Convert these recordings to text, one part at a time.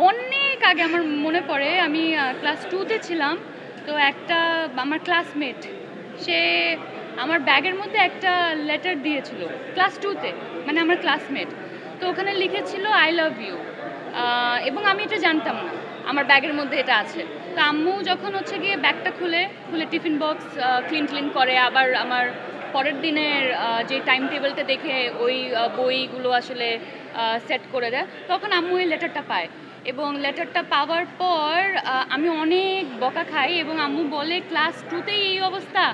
অনেক আগে আমার মনে পড়ে, আমি ক্লাস 2-তে ছিলাম। তো একটা আমার ক্লাসমেট, সে আমার ব্যাগের মধ্যে একটা লেটার দিয়েছিল ক্লাস 2-তে, মানে আমার ক্লাসমেট। তো ওখানে লিখেছিল আই লাভ ইউ, এবং আমি এটা জানতাম না আমার ব্যাগের মধ্যে এটা আছে। তো আম্মু যখন হচ্ছে গিয়ে ব্যাগটা খুলে টিফিন বক্স ক্লিন করে, আবার আমার পরের দিনের যে টাইম টেবিলটা দেখে ওই বইগুলো আসলে সেট করে দেয়, তখন আম্মু এই লেটারটা পায়। এবং লেটারটা পাওয়ার পর আমি অনেক বকা খাই, এবং আম্মু বলে ক্লাস 2-তেই এই অবস্থা।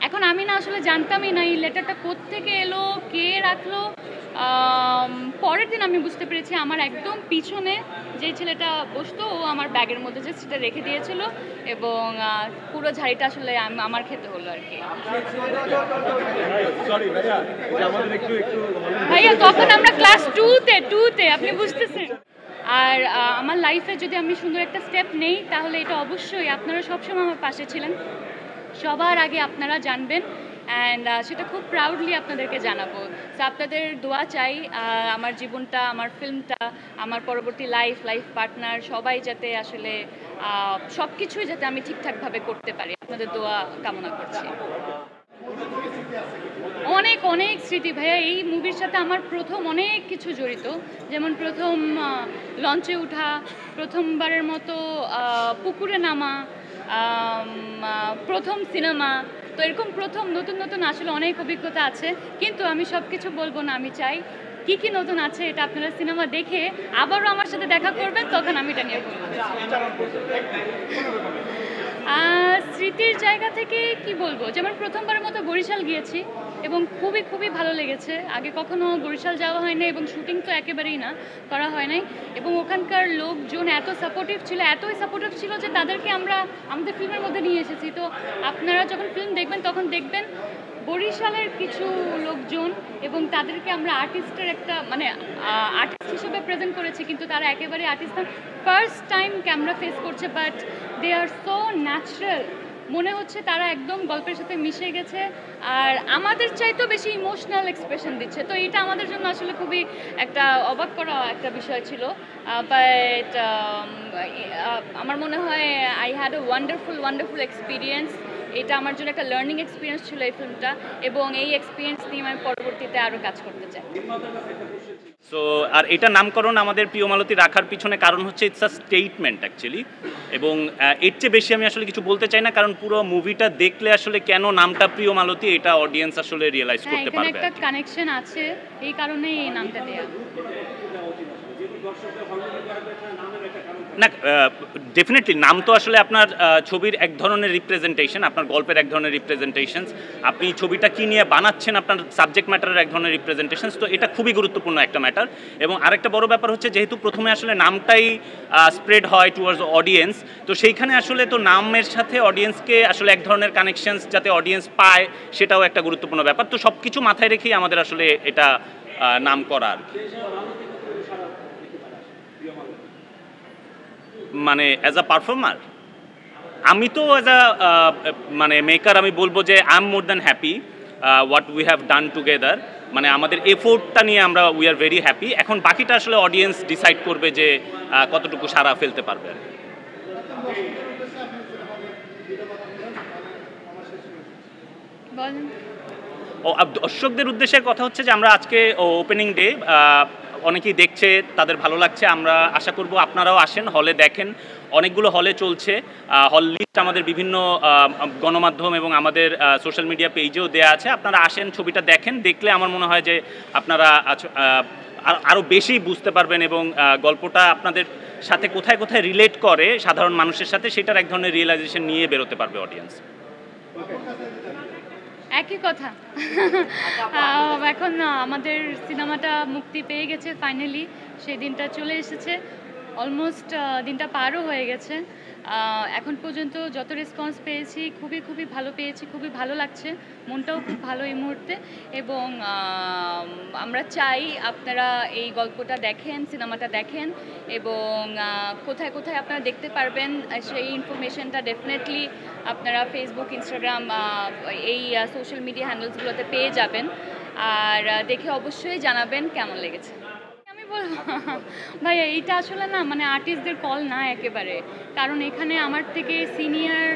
এখন আমি না আসলে জানতামই না এই লেটারটা কোত্থেকে এলো, কে রাখলো। পরের দিন আমি বুঝতে পেরেছি আমার একদম পিছনে যে ছেলেটা বসতো, ও আমার ব্যাগের মধ্যে যে সেটা রেখে দিয়েছিল, এবং পুরো ঝাড়িটা আসলে আমার খেতে হলো আর কি। ভাইয়া তখন আমরা ক্লাস 2-তে, আপনি বুঝতেছেন। আর আমার লাইফে যদি আমি সুন্দর একটা স্টেপ নেই, তাহলে এটা অবশ্যই আপনারা সবসময় আমার পাশে ছিলেন, সবার আগে আপনারা জানবেন, অ্যান্ড সেটা খুব প্রাউডলি আপনাদেরকে জানাবো। সো আপনাদের দোয়া চাই আমার জীবনটা, আমার ফিল্মটা, আমার পরবর্তী লাইফ পার্টনার সবাই যাতে আসলে সব কিছুই যাতে আমি ঠিকঠাকভাবে করতে পারি, আপনাদের দোয়া কামনা করছি। অনেক অনেক স্মৃতি ভাইয়া, এই মুভির সাথে আমার প্রথম অনেক কিছু জড়িত। যেমন প্রথম লঞ্চে ওঠা, প্রথমবারের মতো পুকুরে নামা, প্রথম সিনেমা। তো এরকম প্রথম নতুন আসলে অনেক অভিজ্ঞতা আছে, কিন্তু আমি সব কিছু বলবো না। আমি চাই কি নতুন আছে এটা আপনারা সিনেমা দেখে আবারও আমার সাথে দেখা করবেন, তখন আমি এটা নিয়ে বলবো। স্মৃতির জায়গা থেকে কি বলবো, যেমন প্রথমবারের মতো বরিশাল গিয়েছি এবং খুবই ভালো লেগেছে। আগে কখনো বরিশাল যাওয়া হয় না, এবং শুটিং তো একেবারেই না করা হয় নাই। এবং ওখানকার লোকজন এত সাপোর্টিভ ছিল, এতই সাপোর্টিভ ছিল যে তাদেরকে আমরা আমাদের ফিল্মের মধ্যে নিয়ে এসেছি। তো আপনারা যখন ফিল্ম দেখবেন তখন দেখবেন বরিশালের কিছু লোকজন, এবং তাদেরকে আমরা আর্টিস্টের একটা মানে আর্টিস্ট হিসেবে প্রেজেন্ট করেছি, কিন্তু তারা একেবারে আর্টিস্ট না, ফার্স্ট টাইম ক্যামেরা ফেস করছে, but they are so natural. মনে হচ্ছে তারা একদম গল্পের সাথে মিশে গেছে, আর আমাদের চাইতেও বেশি ইমোশনাল এক্সপ্রেশন দিচ্ছে। তো এটা আমাদের জন্য আসলে খুবই একটা অবাক করা একটা বিষয় ছিল। বাট আমার মনে হয় I had a wonderful experience. এটা আমার জন্য একটা লার্নিং এক্সপিরিয়েন্স ছিল এই ফিল্মটা, এবং এই এক্সপিরিয়েন্স নিয়ে আমি পরবর্তীতে আরও কাজ করতে চাই। সো আর এটা নামকরণ আমাদের প্রিয় মালতী রাখার পিছনে কারণ হচ্ছে ইটস আ স্টেটমেন্ট অ্যাকচুয়ালি, এবং এর চেয়ে বেশি আমি আসলে কিছু বলতে চাই না, কারণ পুরো মুভিটা দেখলে আসলে কেন নামটা প্রিয় মালতী এটা অডিয়েন্স আসলে রিয়েলাইজ করতে পারবে। একটা কানেকশন আছে, এই কারণেই এই নামটা দেয়া। না, ডেফিনেটলি নাম তো আসলে আপনার ছবির এক ধরনের রিপ্রেজেন্টেশন, আপনার গল্পের এক ধরনের রিপ্রেজেন্টেশন, আপনি ছবিটা কী নিয়ে বানাচ্ছেন আপনার সাবজেক্ট ম্যাটারের এক ধরনের রিপ্রেজেন্টেশন। তো এটা খুবই গুরুত্বপূর্ণ একটা ম্যাটার। এবং আরেকটা বড় ব্যাপার হচ্ছে, যেহেতু প্রথমে আসলে নামটাই স্প্রেড হয় টুয়ার্ডস অডিয়েন্স, তো সেইখানে আসলে তো নামের সাথে অডিয়েন্সকে আসলে এক ধরনের কানেকশনস যাতে অডিয়েন্স পায়, সেটাও একটা গুরুত্বপূর্ণ ব্যাপার। তো সব কিছু মাথায় রেখেই আমাদের আসলে এটা নাম করা আর কি। মানে অ্যাজ আ পারফর্মার আমি তো অ্যাজ আ মানে মেকার আমি বলবো যে I am more than happy what we have done together. মানে আমাদের এফোর্টটা নিয়ে আমরা উই আর ভেরি হ্যাপি। এখন বাকিটা আসলে অডিয়েন্স ডিসাইড করবে যে কতটুকু সাড়া ফেলতে পারবে। দর্শকদের উদ্দেশ্যে কথা হচ্ছে যে আমরা আজকে ওপেনিং ডে, অনেকেই দেখছে, তাদের ভালো লাগছে। আমরা আশা করব আপনারাও আসেন, হলে দেখেন। অনেকগুলো হলে চলছে, হল লিস্ট আমাদের বিভিন্ন গণমাধ্যম এবং আমাদের সোশ্যাল মিডিয়া পেজেও দেওয়া আছে। আপনারা আসেন, ছবিটা দেখেন, দেখলে আমার মনে হয় যে আপনারা আরও বেশি বুঝতে পারবেন, এবং গল্পটা আপনাদের সাথে কোথায় রিলেট করে সাধারণ মানুষের সাথে, সেটার এক ধরনের রিয়েলাইজেশন নিয়ে বেরোতে পারবে অডিয়েন্স। একই কথা। এখন আমাদের সিনেমাটা মুক্তি পেয়ে গেছে ফাইনালি, সেই দিনটা চলে এসেছে। অলমোস্ট দিনটা পারও হয়ে গেছে। এখন পর্যন্ত যত রেসপন্স পেয়েছি খুবই ভালো পেয়েছি, খুবই ভালো লাগছে, মনটাও খুব ভালো এই মুহূর্তে। এবং আমরা চাই আপনারা এই গল্পটা দেখেন, সিনেমাটা দেখেন, এবং কোথায় আপনারা দেখতে পারবেন সেই ইনফরমেশনটা ডেফিনেটলি আপনারা ফেসবুক, ইনস্টাগ্রাম, এই সোশ্যাল মিডিয়া হ্যান্ডেলসগুলোতে পেয়ে যাবেন। আর দেখে অবশ্যই জানাবেন কেমন লেগেছে। আমি বলবো ভাইয়া এইটা আসলে না মানে আর্টিস্টদের কল না একেবারে, কারণ এখানে আমার থেকে সিনিয়র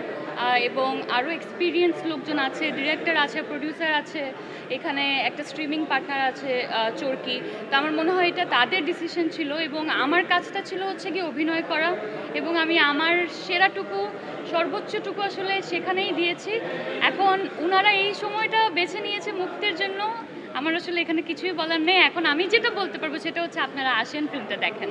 এবং আরও এক্সপিরিয়েন্স লোকজন আছে, ডিরেক্টর আছে, প্রডিউসার আছে, এখানে একটা স্ট্রিমিং পার্টনার আছে চরকি। তো আমার মনে হয় এটা তাদের ডিসিশন ছিল এবং আমার কাজটা ছিল হচ্ছে গিয়ে অভিনয় করা, এবং আমি আমার সেরাটুকু সর্বোচ্চটুকু আসলে সেখানেই দিয়েছি। এখন ওনারা এই সময়টা বেছে নিয়েছে মুক্তির জন্য, আমার আসলে এখানে কিছুই বলার নেই। এখন আমি যেটা বলতে পারবো সেটা হচ্ছে আপনারা আসেন, ফিল্মটা দেখেন।